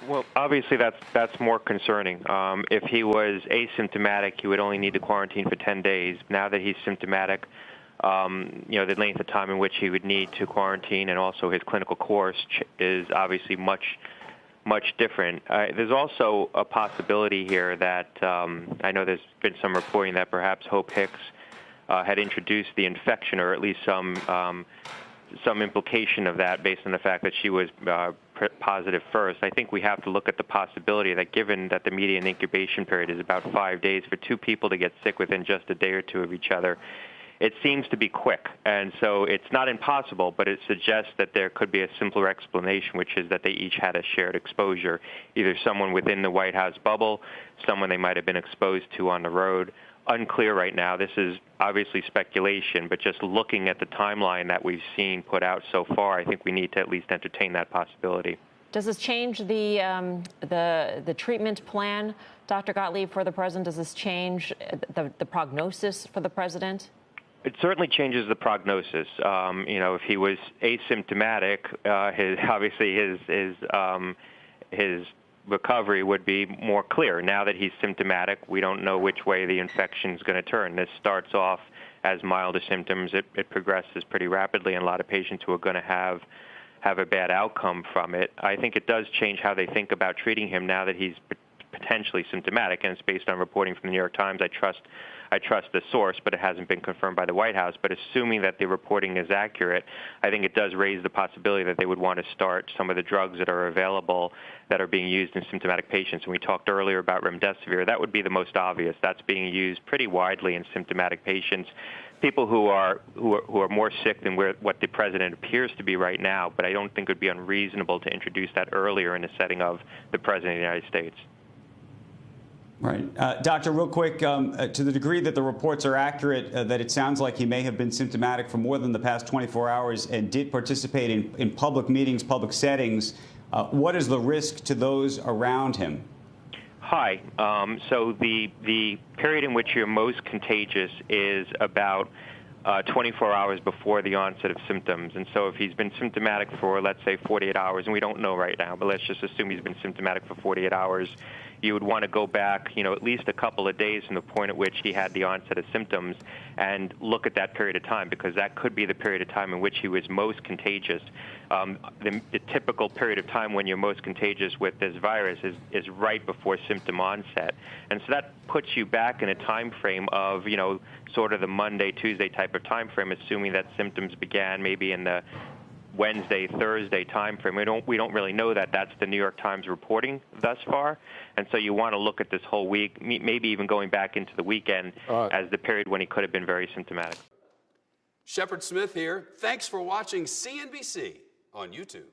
Well, obviously that's more concerning. If he was asymptomatic, he would only need to quarantine for 10 days. Now that he's symptomatic, the length of time in which he would need to quarantine and also his clinical course is obviously much different. There's also a possibility here that I know there's been some reporting that perhaps Hope Hicks had introduced the infection, or at least some implication of that based on the fact that she was positive first. I think we have to look at the possibility that given that the median incubation period is about 5 days, for two people to get sick within just a day or two of each other, it seems to be quick. And so it's not impossible, but it suggests that there could be a simpler explanation, which is that they each had a shared exposure, either someone within the White House bubble, someone they might have been exposed to on the road. Unclear right now. This is obviously speculation, but just looking at the timeline that we've seen put out so far, I think we need to at least entertain that possibility. Does this change the treatment plan, Dr. Gottlieb, for the president? Does this change the prognosis for the president? It certainly changes the prognosis. If he was asymptomatic, his recovery would be more clear. Now that he's symptomatic, we don't know which way the infection is going to turn. This starts off as milder symptoms. It progresses pretty rapidly, and a lot of patients who are going to have a bad outcome from it. I think it does change how they think about treating him now that he's potentially symptomatic, and it's based on reporting from the New York Times. I trust the source, but it hasn't been confirmed by the White House. But assuming that the reporting is accurate, I think it does raise the possibility that they would want to start some of the drugs that are available that are being used in symptomatic patients. And we talked earlier about remdesivir. That would be the most obvious. That's being used pretty widely in symptomatic patients, people who are more sick than what the president appears to be right now. But I don't think it would be unreasonable to introduce that earlier in the setting of the president of the United States. Right. Doctor, real quick, to the degree that the reports are accurate, that it sounds like he may have been symptomatic for more than the past 24 hours and did participate in public meetings, public settings, what is the risk to those around him? High. So the period in which you're most contagious is about 24 hours before the onset of symptoms. And so if he's been symptomatic for, let's say, 48 hours, and we don't know right now, but let's just assume he's been symptomatic for 48 hours, you would want to go back, at least a couple of days from the point at which he had the onset of symptoms and look at that period of time, because that could be the period of time in which he was most contagious. The typical period of time when you're most contagious with this virus is right before symptom onset. And so that puts you back in a time frame of, sort of the Monday, Tuesday type of time frame, assuming that symptoms began maybe in the Wednesday, Thursday time frame. We don't really know that. That's the New York Times reporting thus far. And so you want to look at this whole week, maybe even going back into the weekend as the period when he could have been very symptomatic. Shepard Smith here. Thanks for watching CNBC on YouTube.